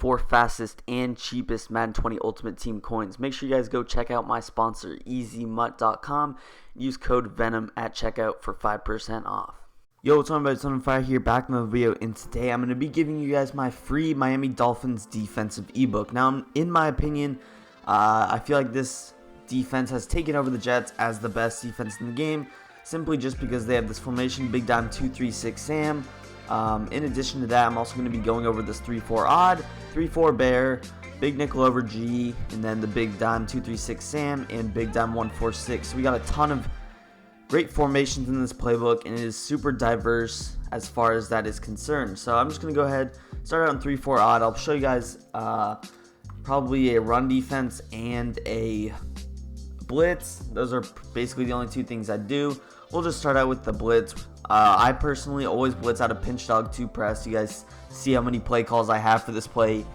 4 fastest and cheapest Madden 20 Ultimate Team coins. Make sure you guys go check out my sponsor, EasyMut.com. Use code VENOM at checkout for 5% off. Yo, what's up, everybody? It's Fire here, back in the video, and today I'm going to be giving you guys my free Miami Dolphins defensive ebook. Now, in my opinion, I feel like this defense has taken over the Jets as the best defense in the game, simply just because they have this formation, Big Dime 2-3-6 Sam. In addition to that, I'm also going to be going over this 3-4 odd, 3-4 bear, big nickel over G, and then the Big Dime 2-3-6 Sam and Big Dime 1-4-6. So we got a ton of great formations in this playbook, and it is super diverse as far as that is concerned. So I'm just going to go ahead, start out on 3-4 odd. I'll show you guys probably a run defense and a blitz. Those are basically the only two things I do. We'll just start out with the blitz. I personally always blitz out of pinch dog 2 press. You guys see how many play calls I have for this play,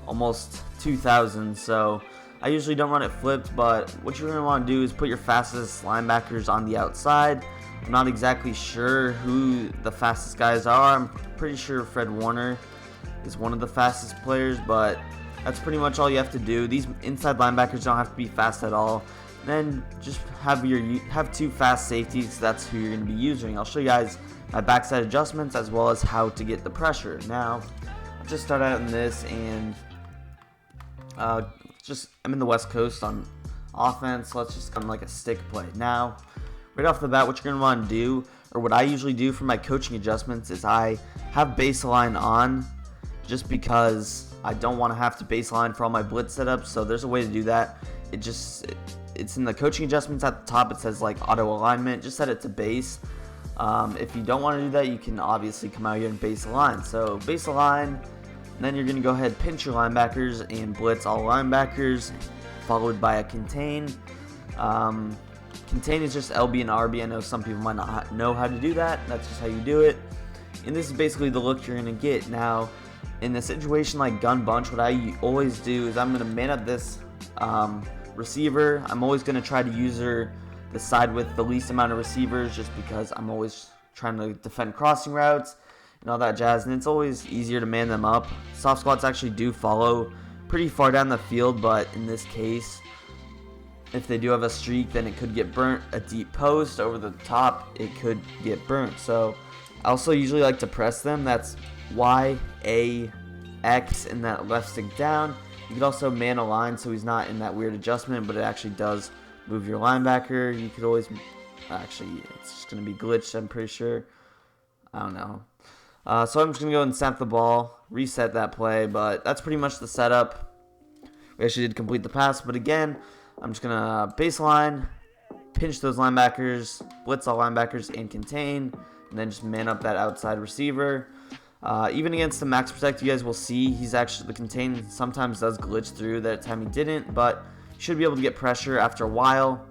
almost 2,000. So I usually don't run it flipped, but what you're going to want to do is put your fastest linebackers on the outside. I'm not exactly sure who the fastest guys are. I'm pretty sure Fred Warner is one of the fastest players, but that's pretty much all you have to do. These inside linebackers don't have to be fast at all. Then just have 2 fast safeties. That's who you're going to be using. I'll show you guys my backside adjustments as well as how to get the pressure. Now, I'll just start out in this, and I'm in the West Coast on offense. Let's just come like a stick play. Now, right off the bat, what you're going to want to do, or what I usually do for my coaching adjustments, is I have baseline on just because I don't want to have to baseline for all my blitz setups. So there's a way to do that. It's in the coaching adjustments at the top. It says like auto alignment. Just set it to base. If you don't want to do that, you can obviously come out here and base align. So base align, then you're going to go ahead, pinch your linebackers and blitz all linebackers, followed by a contain. Contain is just LB and RB. I know some people might not know how to do that. That's just how you do it. And this is basically the look you're going to get. Now, in a situation like gun bunch, what I always do is I'm going to man up this receiver. I'm always going to try to use the side with the least amount of receivers, just because I'm always trying to defend crossing routes and all that jazz, and it's always easier to man them up. Soft squats actually do follow pretty far down the field, but in this case, if they do have a streak, then it could get burnt. A deep post over the top, it could get burnt. So I also usually like to press them. That's Y, A, X, and that left stick down. You could also man align so he's not in that weird adjustment, but it actually does move your linebacker. You could always, actually, it's just going to be glitched, I'm pretty sure. I don't know. So I'm just going to go and snap the ball, reset that play, but that's pretty much the setup. We actually did complete the pass, but again, I'm just going to baseline, pinch those linebackers, blitz all linebackers, and contain, and then just man up that outside receiver. Even against the max protect, you guys will see the contain sometimes does glitch through. That time he didn't, but you should be able to get pressure after a while.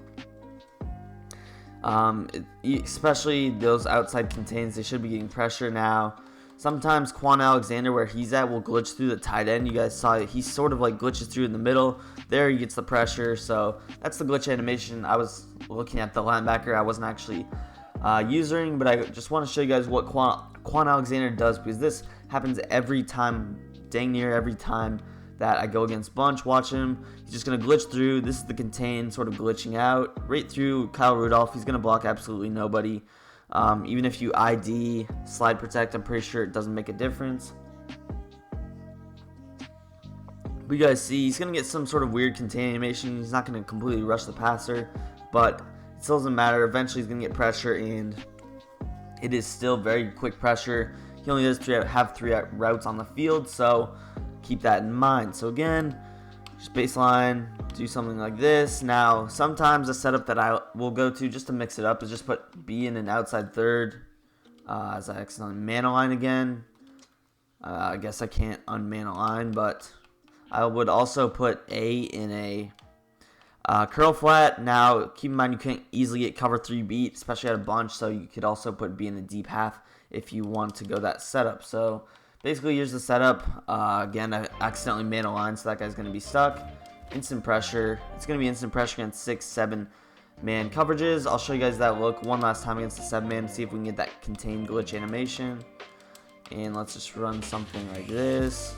Especially those outside contains, they should be getting pressure now. Sometimes Quan Alexander, where he's at, will glitch through the tight end. You guys saw it. He sort of like glitches through in the middle. There he gets the pressure. So that's the glitch animation. I was looking at the linebacker. I wasn't actually using, but I just want to show you guys what Quan Alexander does, because this happens every time, dang near every time that I go against bunch. Watch him. He's just going to glitch through. This is the contain sort of glitching out right through Kyle Rudolph. He's going to block absolutely nobody. Even if you ID slide protect, I'm pretty sure it doesn't make a difference. But you guys see he's going to get some sort of weird contain animation. He's not going to completely rush the passer, but it still doesn't matter. Eventually he's going to get pressure, and it is still very quick pressure. He only does have 3 routes on the field, so keep that in mind. So again, just baseline, do something like this. Now, sometimes a setup that I will go to just to mix it up is just put B in an outside third, as I accidentally man align again. I guess I can't unman align, but I would also put A in a curl flat. Now, keep in mind you can't easily get cover 3 beat, especially at a bunch, so you could also put B in a deep half if you want to go that setup. So basically, here's the setup. Again, I accidentally man align, so that guy's going to be stuck. Instant pressure. It's going to be instant pressure against 6-7 man coverages. I'll show you guys that look one last time against the 7-man, see if we can get that contain glitch animation. And let's just run something like this.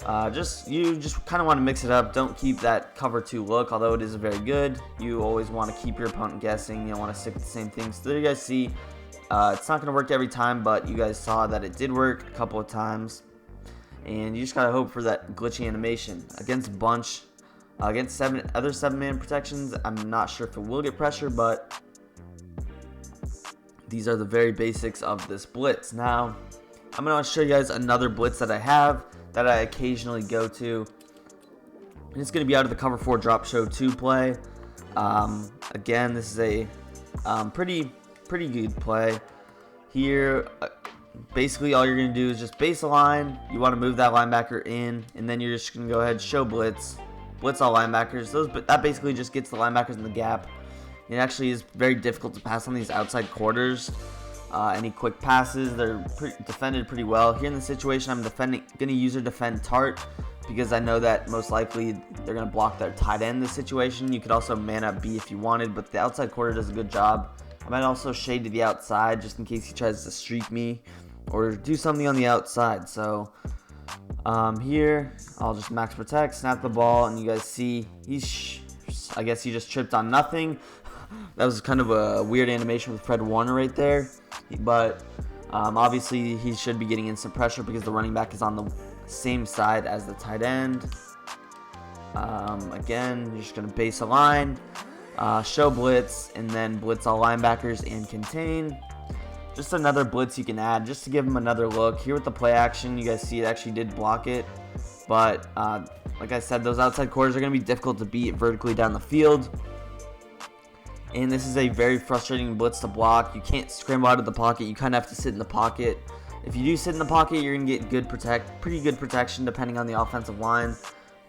You just kind of want to mix it up. Don't keep that cover 2 look, although it is very good. You always want to keep your opponent guessing. You don't want to stick with the same things. So there you guys see, it's not going to work every time, but you guys saw that it did work a couple of times. And you just got to hope for that glitchy animation. Against Bunch, against other 7-man protections, I'm not sure if it will get pressure, but these are the very basics of this blitz. Now, I'm going to show you guys another blitz that I have that I occasionally go to. And it's going to be out of the cover 4 drop show 2 play. Again, this is a pretty good play. Here, basically all you're going to do is just base a line. You want to move that linebacker in, and then you're just going to go ahead and show blitz all linebackers. That basically just gets the linebackers in the gap. It actually is very difficult to pass on these outside quarters. Any quick passes, they're defended pretty well. Here in the situation, I'm going to user defend Tart because I know that most likely they're going to block their tight end in this situation. You could also man up B if you wanted, but the outside quarter does a good job. I might also shade to the outside just in case he tries to streak me or do something on the outside. So here, I'll just max protect, snap the ball, and you guys see I guess he just tripped on nothing. That was kind of a weird animation with Fred Warner right there. But obviously he should be getting instant pressure because the running back is on the same side as the tight end. Again, you're just going to base a line, show blitz, and then blitz all linebackers and contain. Just another blitz you can add just to give them another look. Here with the play action, you guys see it actually did block it. But like I said, those outside quarters are going to be difficult to beat vertically down the field. And this is a very frustrating blitz to block. You can't scramble out of the pocket. You kind of have to sit in the pocket. If you do sit in the pocket, you're going to get pretty good protection depending on the offensive line.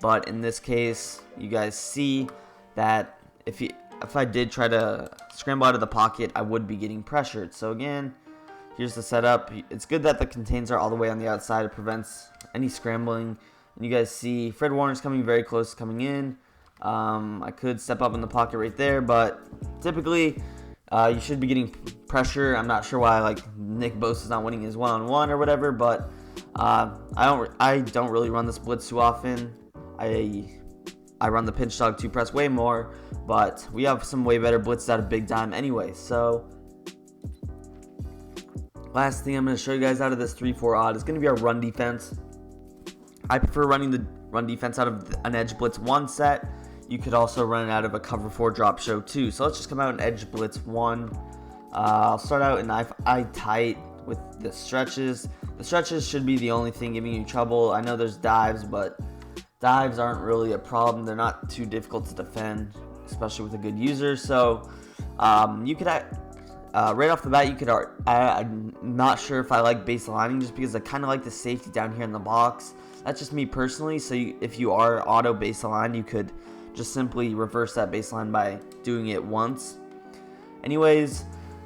But in this case, you guys see that if I did try to scramble out of the pocket, I would be getting pressured. So again, here's the setup. It's good that the contains are all the way on the outside. It prevents any scrambling. And you guys see Fred Warner's coming very close coming in. I could step up in the pocket right there, but typically you should be getting pressure. I'm not sure why Nick Bosa's not winning his one-on-one or whatever, but I don't really run this blitz too often. I run the pinch dog 2 press way more, but we have some way better blitzes out of big dime anyway. So last thing I'm going to show you guys out of this 3-4 odd is going to be our run defense. I prefer running the run defense out of an edge blitz 1 set. You could also run it out of a cover 4 drop show 2. So let's just come out in edge blitz 1. I'll start out in eye tight with the stretches. The stretches should be the only thing giving you trouble. I know there's dives, but dives aren't really a problem. They're not too difficult to defend, especially with a good user. So you could right off the bat, you could. I'm not sure if I like base aligning just because I kind of like the safety down here in the box. That's just me personally. So if you are auto base align, you could just simply reverse that baseline by doing it once. Anyways,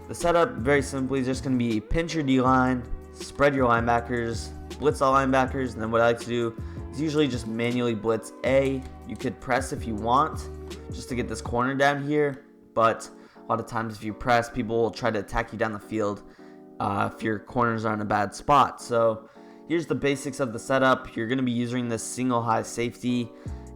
the setup very simply is just going to be pinch your D-line, spread your linebackers, blitz all linebackers, and then what I like to do is usually just manually blitz A. You could press if you want just to get this corner down here, but a lot of times if you press, people will try to attack you down the field if your corners are in a bad spot. So here's the basics of the setup. You're going to be using this single high safety,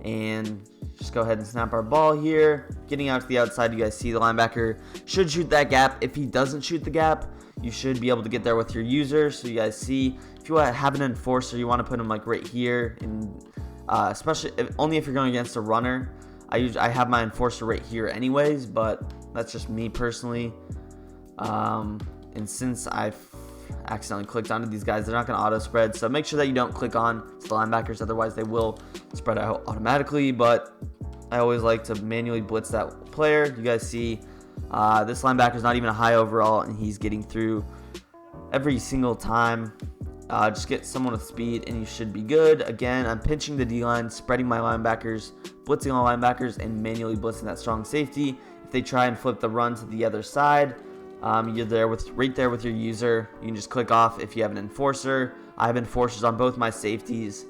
and just go ahead and snap our ball here. Getting out to the outside, you guys see the linebacker should shoot that gap. If he doesn't shoot the gap, you should be able to get there with your user. So you guys see, if you have an enforcer, you want to put him right here, and especially only if you're going against a runner. I have my enforcer right here anyways, but that's just me personally. And since I've accidentally clicked onto these guys, they're not going to auto spread, so make sure that you don't click on to the linebackers, otherwise they will spread out automatically. But I always like to manually blitz that player. You guys see this linebacker is not even a high overall, and he's getting through every single time. Just get someone with speed and you should be good. Again, I'm pinching the D-line, spreading my linebackers, blitzing all linebackers, and manually blitzing that strong safety. If they try and flip the run to the other side, you're right there with your user. You can just click off if you have an enforcer. I have enforcers on both my safeties.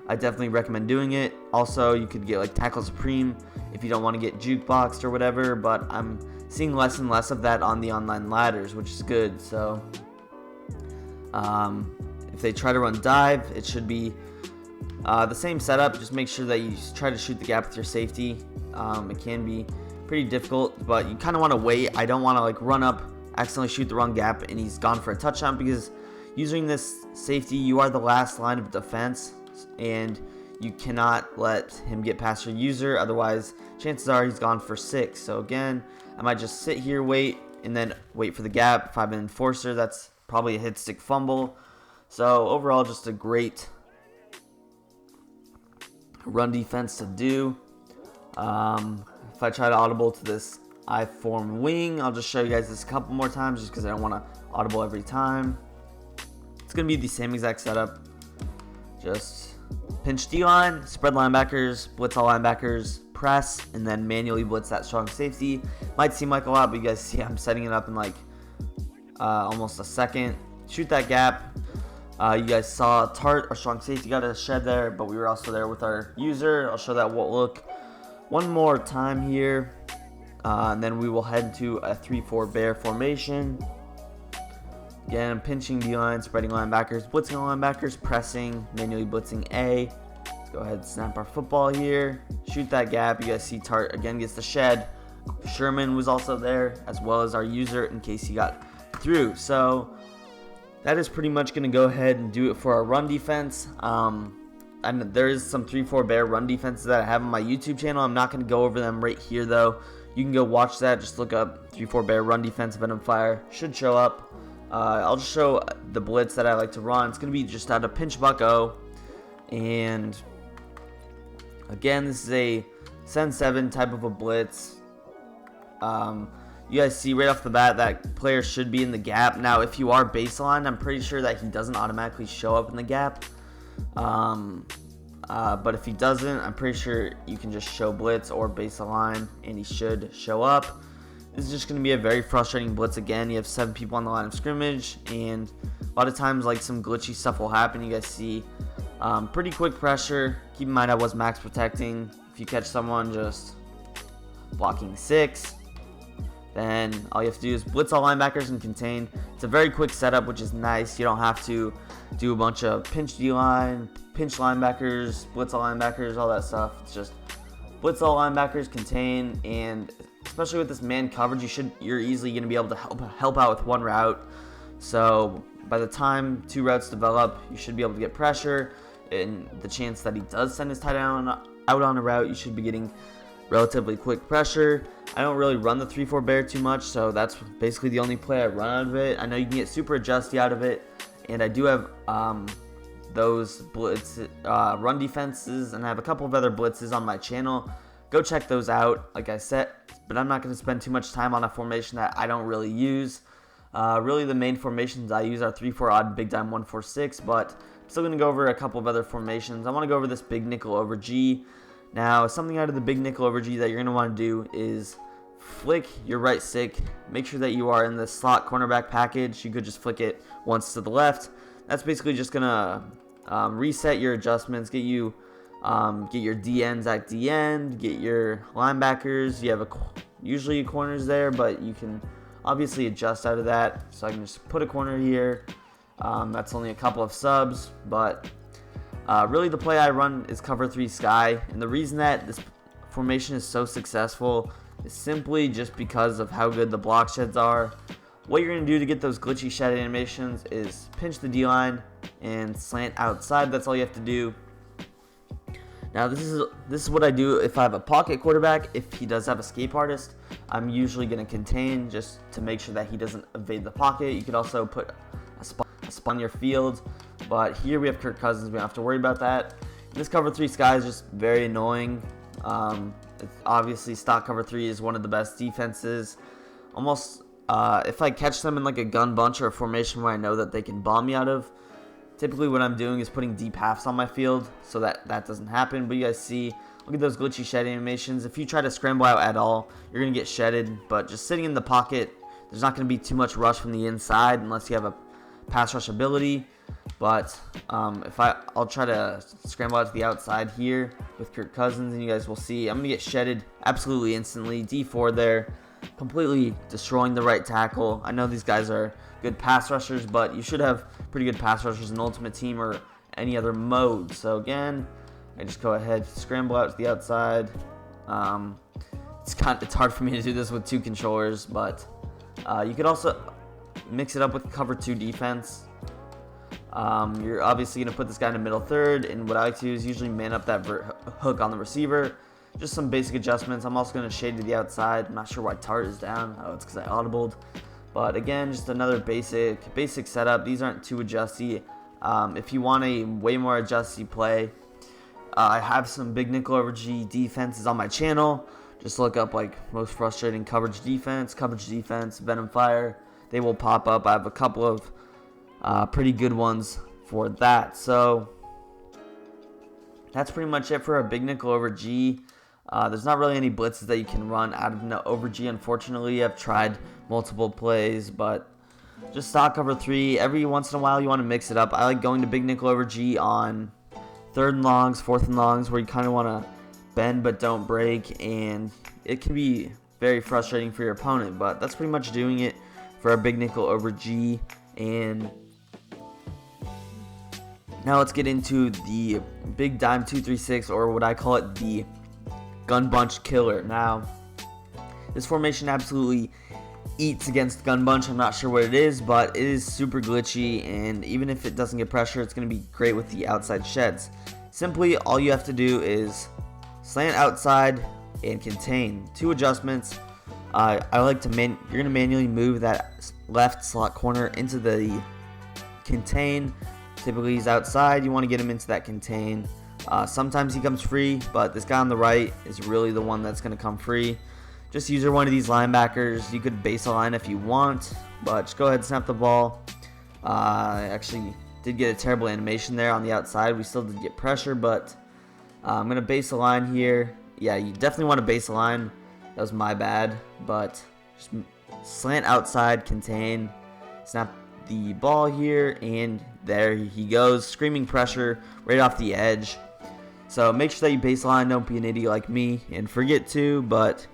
I definitely recommend doing it. Also, you could get tackle supreme if you don't want to get jukeboxed or whatever, but I'm seeing less and less of that on the online ladders, which is good. So if they try to run dive, it should be The same setup, just make sure that you try to shoot the gap with your safety. It can be pretty difficult, but you kind of want to wait. I don't want to like run up, accidentally shoot the wrong gap, and he's gone for a touchdown, because using this safety, you are the last line of defense, and you cannot let him get past your user. Otherwise, chances are he's gone for 6. So again, I might just sit here, wait, and then wait for the gap. If I'm an enforcer, that's probably a hit stick fumble. So overall, just a great run defense to do. If I try to audible to this I-form wing, I'll just show you guys this a couple more times just because I don't want to audible every time. It's going to be the same exact setup. Just pinch D-line, spread linebackers, blitz all linebackers, press, and then manually blitz that strong safety. Might seem like a lot, but you guys see I'm setting it up in like almost a second. Shoot that gap. You guys saw Tart, our strong safety, got a shed there, but we were also there with our user. I'll show that look one more time here, and then we will head to a 3-4 bear formation. Again, pinching D-line, spreading linebackers, blitzing all linebackers, pressing, manually blitzing A. Let's go ahead and snap our football here. Shoot that gap. You guys see Tart again gets the shed. Sherman was also there, as well as our user, in case he got through. So that is pretty much going to go ahead and do it for our run defense. And there is some 3-4 bear run defenses that I have on my YouTube channel. I'm not going to go over them right here, though. You can go watch that. Just look up 3-4 bear run defense Venom Fire. Should show up. I'll just show the blitz that I like to run. It's going to be just out of pinch buck O. And again, this is a send 7 type of a blitz. You guys see right off the bat that player should be in the gap. Now, if you are baseline, I'm pretty sure that he doesn't automatically show up in the gap. But if he doesn't, I'm pretty sure you can just show blitz or baseline, and he should show up. This is just going to be a very frustrating blitz again. You have 7 people on the line of scrimmage, and a lot of times like some glitchy stuff will happen. You guys see pretty quick pressure. Keep in mind I was max protecting. If you catch someone just blocking 6, then all you have to do is blitz all linebackers and contain. It's a very quick setup, which is nice. You don't have to do a bunch of pinch D-line, pinch linebackers, blitz all linebackers, all that stuff. It's just blitz all linebackers, contain, and especially with this man coverage, you're easily going to be able to help out with one route. So by the time 2 routes develop, you should be able to get pressure, and the chance that he does send his tight end out on a route, you should be getting relatively quick pressure. I don't really run the 3-4 bear too much, so that's basically the only play I run out of it. I know you can get super adjusty out of it, and I do have those blitz run defenses, and I have a couple of other blitzes on my channel. Go check those out, like I said, but I'm not going to spend too much time on a formation that I don't really use. Really, the main formations I use are 3-4 odd, big dime 1-4-6, but I'm still going to go over a couple of other formations. I want to go over this big nickel over G. Now, something out of the big nickel over G that you're going to want to do is flick your right stick. Make sure that you are in the slot cornerback package. You could just flick it once to the left. That's basically just going to reset your adjustments, get you get your DNs at D end, get your linebackers. You have usually corners there, but you can obviously adjust out of that. So I can just put a corner here. That's only a couple of subs, but really the play I run is cover 3 sky, and the reason that this formation is so successful is simply just because of how good the block sheds are. What you're going to do to get those glitchy shed animations is pinch the D-line and slant outside. That's all you have to do. Now this is what I do if I have a pocket quarterback. If he does have escape artist, I'm usually going to contain just to make sure that he doesn't evade the pocket. You could also put a spot on your field, but here we have Kirk Cousins. We don't have to worry about that. This cover 3 sky is just very annoying. Obviously stock cover 3 is one of the best defenses. Almost if I catch them in like a gun bunch or a formation where I know that they can bomb me out of, typically what I'm doing is putting deep halves on my field so that doesn't happen. But you guys see, look at those glitchy shed animations. If you try to scramble out at all, you're going to get shedded. But just sitting in the pocket, there's not going to be too much rush from the inside unless you have a pass rush ability. But I'll try to scramble out to the outside here with Kirk Cousins, and you guys will see I'm going to get shedded absolutely instantly. D4 there, completely destroying the right tackle. I know these guys are good pass rushers, but you should have pretty good pass rushers in Ultimate Team or any other mode. So again, I just go ahead, scramble out to the outside. It's hard for me to do this with 2 controllers, but you could also mix it up with cover 2 defense. You're obviously going to put this guy in the middle third, and what I like to do is usually man up that hook on the receiver. Just some basic adjustments. I'm also going to shade to the outside. I'm not sure why Tart is down. Oh, it's because I audibled. But again, just another basic setup. These aren't too adjusty. If you want a way more adjusty play, I have some big nickel over G defenses on my channel. Just look up like most frustrating coverage defense, Venom Fire. They will pop up. I have a couple of pretty good ones for that. So that's pretty much it for a big nickel over G. There's not really any blitzes that you can run out of no over G, unfortunately. I've tried multiple plays, but just stock cover 3. Every once in a while you want to mix it up. I like going to big nickel over G on 3rd and longs, 4th and longs, where you kind of want to bend but don't break, and it can be very frustrating for your opponent, but that's pretty much doing it for a big nickel over G. And now let's get into the big dime 2-3-6, or what I call it, the gun bunch killer. Now, this formation absolutely eats against gun bunch. I'm not sure what it is, but it is super glitchy, and even if it doesn't get pressure, it's going to be great with the outside sheds. Simply, all you have to do is slant outside and contain. 2 adjustments. I like to you're going to manually move that left slot corner into the contain. Typically he's outside. You want to get him into that contain. Sometimes he comes free, but this guy on the right is really the one that's going to come free. Just use one of these linebackers. You could base a line if you want, but just go ahead and snap the ball. I actually did get a terrible animation there on the outside. We still did get pressure, but I'm going to base a line here. Yeah, you definitely want to base a line. That was my bad, but just slant outside, contain, snap the ball here, and there he goes. Screaming pressure right off the edge. So make sure that you base a line. Don't be an idiot like me and forget to, but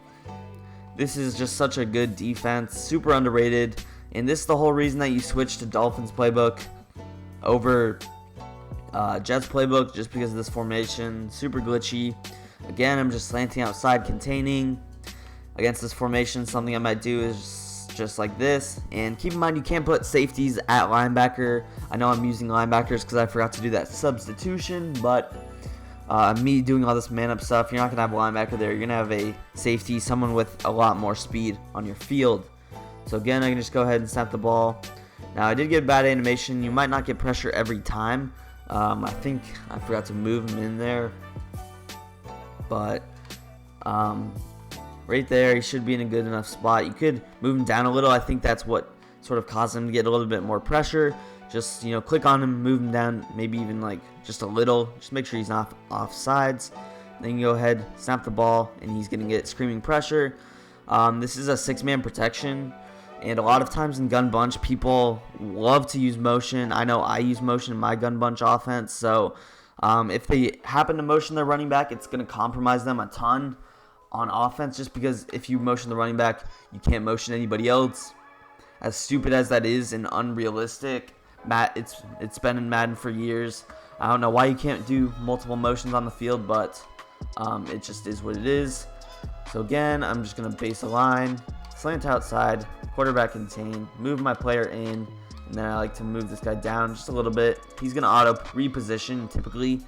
this is just such a good defense, super underrated, and this is the whole reason that you switch to Dolphins playbook over Jets playbook, just because of this formation. Super glitchy. Again, I'm just slanting outside, containing. Against this formation, something I might do is just like this. And keep in mind, you can't put safeties at linebacker. I know I'm using linebackers because I forgot to do that substitution, but me doing all this man-up stuff, you're not going to have a linebacker there. You're going to have a safety, someone with a lot more speed on your field. So again, I can just go ahead and snap the ball. Now, I did get a bad animation. You might not get pressure every time. I think I forgot to move him in there. But right there, he should be in a good enough spot. You could move him down a little. I think that's what sort of caused him to get a little bit more pressure. Just, click on him, move him down, maybe even like just a little. Just make sure he's not off sides. Then you go ahead, snap the ball, and he's going to get screaming pressure. This is a 6-man protection, and a lot of times in gun bunch, people love to use motion. I know I use motion in my gun bunch offense, so if they happen to motion their running back, it's going to compromise them a ton on offense, just because if you motion the running back, you can't motion anybody else. As stupid as that is and unrealistic, it's been in Madden for years. I don't know why you can't do multiple motions on the field, but it just is what it is. So again, I'm just going to base a line, slant outside, quarterback contain, move my player in, and then I like to move this guy down just a little bit. He's going to auto reposition typically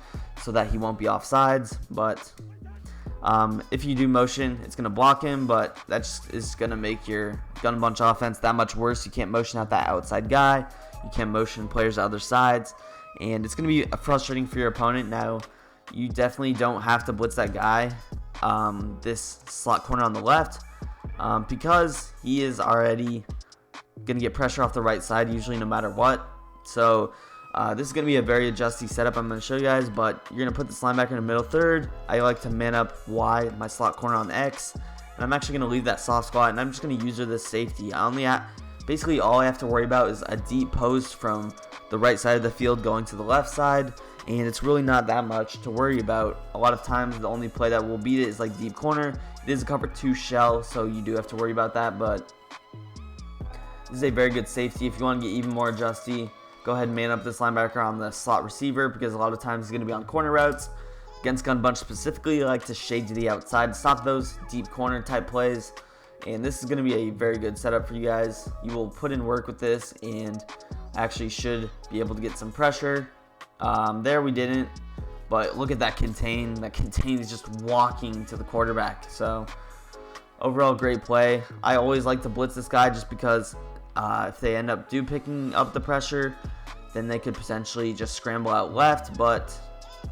so that he won't be offsides, but if you do motion, it's going to block him, but that just is going to make your gun bunch offense that much worse. You can't motion out that outside guy. You can't motion players to other sides, and it's going to be frustrating for your opponent. Now, you definitely don't have to blitz that guy, this slot corner on the left, because he is already going to get pressure off the right side usually no matter what. So this is going to be a very adjusty setup I'm going to show you guys, but you're going to put this linebacker in the middle third. I like to man up Y, my slot corner on X, and I'm actually going to leave that soft squat, and I'm just going to use her this safety. Basically all I have to worry about is a deep post from the right side of the field going to the left side, and it's really not that much to worry about. A lot of times the only play that will beat it is like deep corner. It is a cover 2 shell, so you do have to worry about that, but this is a very good safety. If you want to get even more adjusty, go ahead and man up this linebacker on the slot receiver, because a lot of times he's going to be on corner routes. Against gun bunch specifically, I like to shade to the outside to stop those deep corner type plays. And this is going to be a very good setup for you guys. You will put in work with this and actually should be able to get some pressure. There we didn't, but look at that contain. That contain is just walking to the quarterback. So overall, great play. I always like to blitz this guy just because if they end up picking up the pressure, then they could potentially just scramble out left. But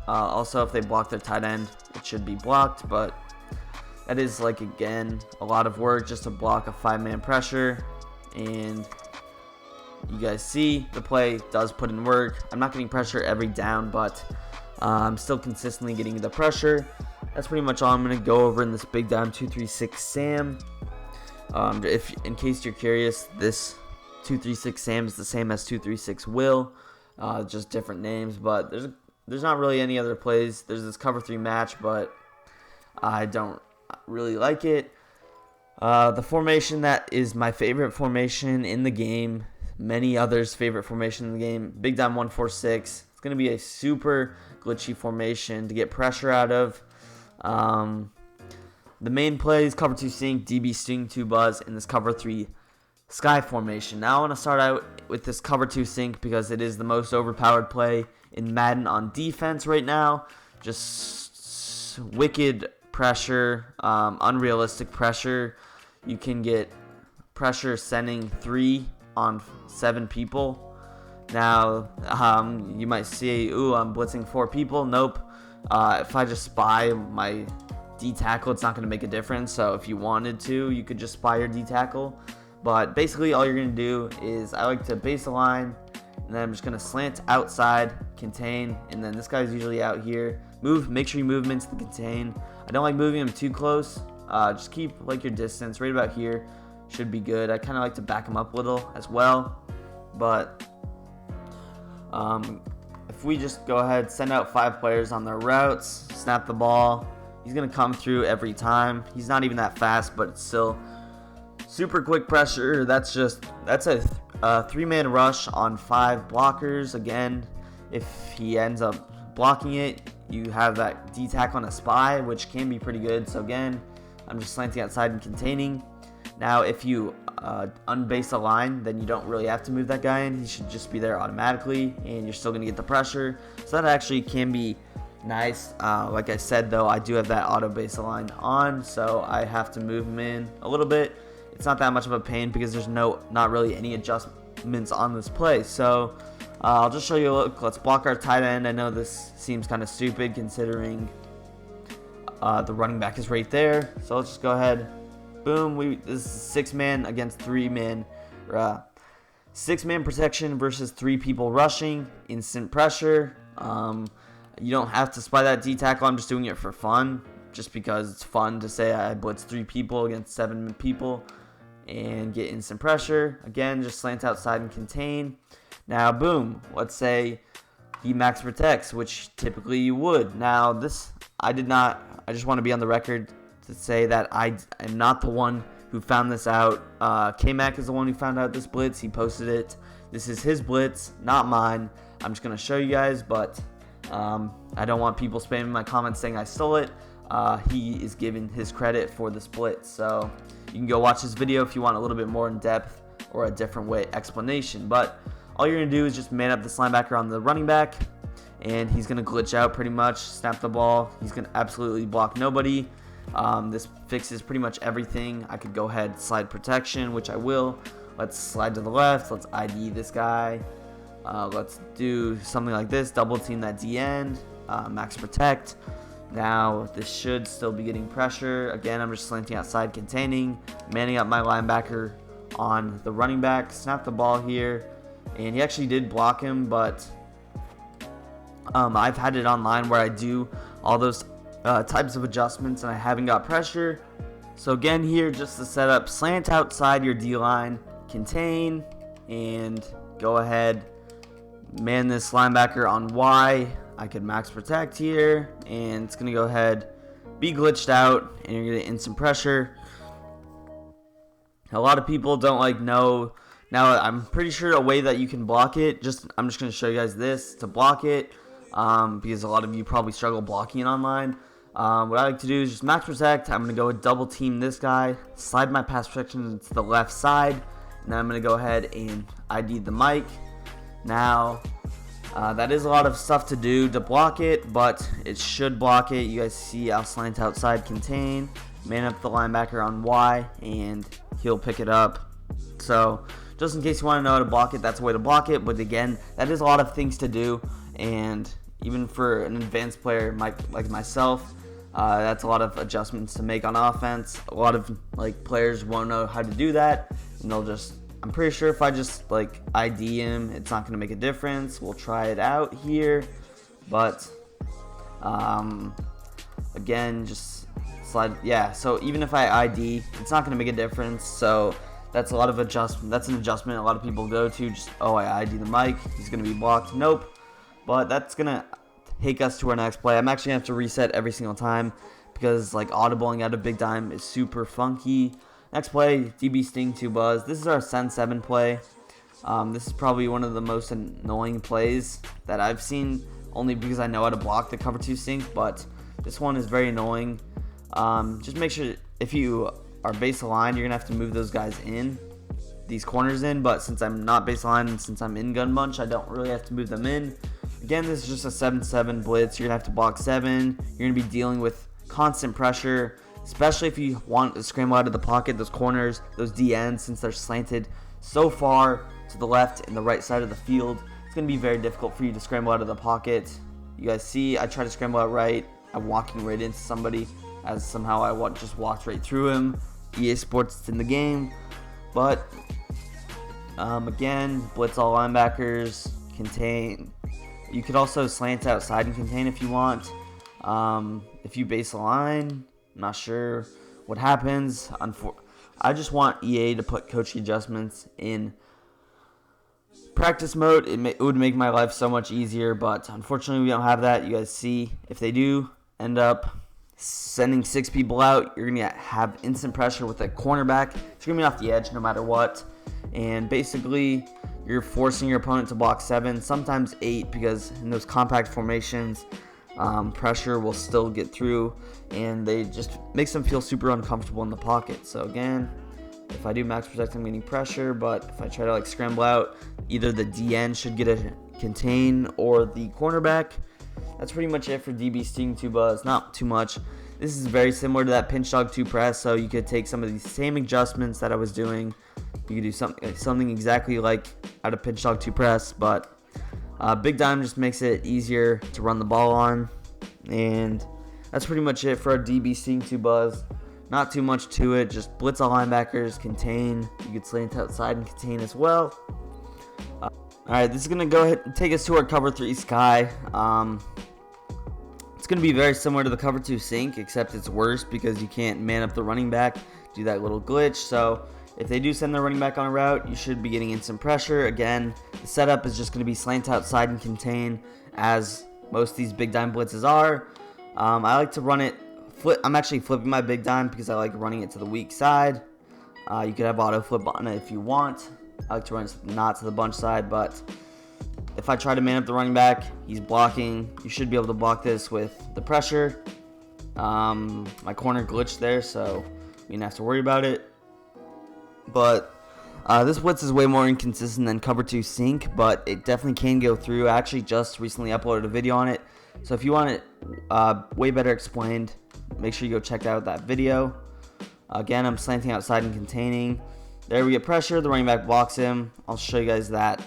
also, if they block their tight end, it should be blocked. But that is, like, again, a lot of work just to block a 5-man pressure. And you guys see the play does put in work. I'm not getting pressure every down, but I'm still consistently getting the pressure. That's pretty much all I'm going to go over in this big down 2-3-6 Sam. If in case you're curious, this 2-3-6 Sam is the same as 2-3-6 Will, just different names. But there's not really any other plays. There's this cover 3 match, but I don't really like it. The formation that is my favorite formation in the game, many others' favorite formation in the game, big down 1-4-6. It's going to be a super glitchy formation to get pressure out of. The main plays, cover 2 sink, DB sting 2 buzz, and this cover 3 sky formation. Now I want to start out with this cover 2 sink because it is the most overpowered play in Madden on defense right now. Just wicked pressure, unrealistic pressure. You can get pressure sending 3 on 7 people. Now, you might see, ooh, I'm blitzing 4 people. Nope. If I just spy my D tackle, it's not going to make a difference. So if you wanted to, you could just spy your D tackle. But basically, all you're going to do is, I like to base the line, and then I'm just going to slant outside, contain, and then this guy's usually out here. Make sure you move him into the contain. I don't like moving him too close. Just keep like your distance right about here. Should be good. I kind of like to back him up a little as well. But if we just go ahead, send out 5 players on their routes, snap the ball, he's going to come through every time. He's not even that fast, but it's still super quick pressure. That's a 3-man rush on 5 blockers. Again, if he ends up blocking it, you have that D tackle on a spy, which can be pretty good. So again, I'm just slanting outside and containing. Now, if you unbase a line, then you don't really have to move that guy in. He should just be there automatically, and you're still going to get the pressure. So that actually can be nice. Like I said, though, I do have that auto base line on, so I have to move him in a little bit. It's not that much of a pain because there's not really any adjustments on this play. So I'll just show you a look. Let's block our tight end. I know this seems kind of stupid considering the running back is right there. So let's just go ahead. Boom. This is 6-man against 3-man. 6-man protection versus 3 people rushing. Instant pressure. You don't have to spy that D tackle. I'm just doing it for fun, just because it's fun to say I blitz 3 people against 7 people and get instant pressure. Again, just slant outside and contain. Now, boom. Let's say he max protects, which typically you would. Now, I just want to be on the record to say that I am not the one who found this out. K-Mac is the one who found out this blitz. He posted it. This is his blitz, not mine. I'm just going to show you guys, but I don't want people spamming my comments saying I stole it. He is given his credit for this blitz. So you can go watch this video if you want a little bit more in depth or a different way explanation. But all you're going to do is just man up this linebacker on the running back, and he's going to glitch out pretty much, snap the ball. He's going to absolutely block nobody. This fixes pretty much everything. I could go ahead, slide protection, which I will. Let's slide to the left. Let's ID this guy. Let's do something like this. Double team that D end. Max protect. Now, this should still be getting pressure. Again, I'm just slanting outside, containing. Manning up my linebacker on the running back. Snap the ball here. And he actually did block him, but I've had it online where I do all those types of adjustments and I haven't got pressure. So again here, just to set up, slant outside your D-line, contain, and go ahead, man this linebacker on Y. I could max protect here, and it's going to go ahead, be glitched out, and you're going to get instant pressure. A lot of people don't know Now, I'm pretty sure a way that you can block it, I'm just going to show you guys this to block it, because a lot of you probably struggle blocking it online. What I like to do is just max protect. I'm going to go with double team this guy, slide my pass protection to the left side, and then I'm going to go ahead and ID the mic. Now, that is a lot of stuff to do to block it, but it should block it. You guys see I'll slant outside, contain, man up the linebacker on Y, and he'll pick it up. So, just in case you want to know how to block it, that's a way to block it. But again, that is a lot of things to do, and even for an advanced player like myself, that's a lot of adjustments to make on offense. A lot of players won't know how to do that, and I'm pretty sure if I just ID him, it's not going to make a difference. We'll try it out here, but again, just slide. Yeah, so even if I ID, it's not going to make a difference. So that's a lot of adjustment. That's an adjustment a lot of people go to. Just, oh, I ID the mic, he's going to be blocked. Nope. But that's going to take us to our next play. I'm actually going to have to reset every single time because audibling out of big dime is super funky. Next play, DB Sting to Buzz. This is our Send 7 play. This is probably one of the most annoying plays that I've seen, only because I know how to block the cover 2 sink, but this one is very annoying. Just make sure if you are base aligned, you're going to have to move those guys in, these corners in, but since I'm not base aligned and since I'm in gun bunch, I don't really have to move them in. Again, this is just a 7-7 blitz. You're going to have to block 7. You're going to be dealing with constant pressure, especially if you want to scramble out of the pocket. Those corners, those DNs, since they're slanted so far to the left and the right side of the field, it's going to be very difficult for you to scramble out of the pocket. You guys see, I try to scramble out right. I'm walking right into somebody, as somehow I just walked right through him. EA Sports, it's in the game. But, again, blitz all linebackers, contain. You could also slant outside and contain if you want. If you base a line, I'm not sure what happens. I just want EA to put coaching adjustments in practice mode. It would make my life so much easier, but unfortunately we don't have that. You guys see, if they do end up sending 6 people out, you're going to have instant pressure with a cornerback. It's going to be off the edge no matter what. And basically, you're forcing your opponent to block 7, sometimes 8, because in those compact formations, pressure will still get through, and they just makes them feel super uncomfortable in the pocket. So again, if I do max protect, I'm getting pressure, but if I try to scramble out, either the DN should get a contain or the cornerback. That's pretty much it for DB Sting 2 Buzz. Not too much. This is very similar to that pinch dog 2 press, so you could take some of these same adjustments that I was doing. You could do something exactly like out of pinch dog 2 press, but big dime just makes it easier to run the ball on. And that's pretty much it for our DB Sting 2 Buzz. Not too much to it, just blitz all linebackers, contain. You could slant outside and contain as well. Alright, this is going to go ahead and take us to our cover 3 sky. It's going to be very similar to the cover 2 sink, except it's worse because you can't man up the running back, do that little glitch. So if they do send their running back on a route, you should be getting instant pressure. Again, the setup is just going to be slant outside and contain, as most of these big dime blitzes are. I like to run it I'm actually flipping my big dime because I like running it to the weak side. You could have auto flip on it if you want. I like to run it not to the bunch side, but if I try to man up the running back, he's blocking. You should be able to block this with the pressure. My corner glitched there, so we didn't have to worry about it. But this blitz is way more inconsistent than cover 2 sink, but it definitely can go through. I actually just recently uploaded a video on it, so if you want it way better explained, make sure you go check out that video. Again, I'm slanting outside and containing. There we get pressure. The running back blocks him. I'll show you guys that.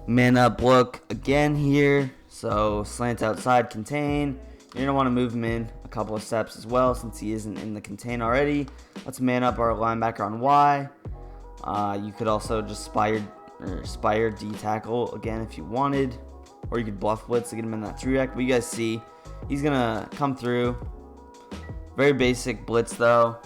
Man up look again here. So slant outside, contain. You're going to want to move him in a couple of steps as well since he isn't in the contain already. Let's man up our linebacker on Y. You could also just spire D tackle again if you wanted. Or you could bluff blitz to get him in that 3-act. But you guys see, he's going to come through. Very basic blitz though.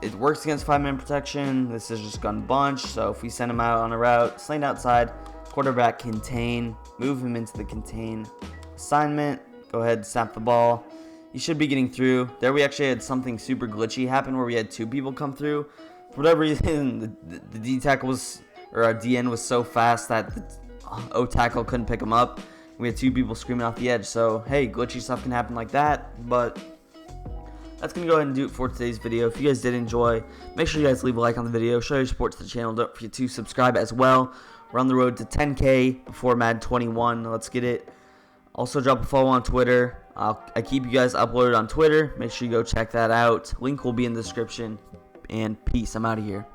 It works against 5-man protection. This is just gun bunch. So if we send him out on a route, slant outside, quarterback contain, move him into the contain assignment. Go ahead, snap the ball. You should be getting through. There we actually had something super glitchy happen where we had 2 people come through. For whatever reason, the D tackle was, or our DN was so fast that the O tackle couldn't pick him up. We had two people screaming off the edge. So hey, glitchy stuff can happen like that. But that's going to go ahead and do it for today's video. If you guys did enjoy, make sure you guys leave a like on the video. Show your support to the channel. Don't forget to subscribe as well. We're on the road to 10K before Madden 21. Let's get it. Also, drop a follow on Twitter. I keep you guys uploaded on Twitter. Make sure you go check that out. Link will be in the description. And peace. I'm out of here.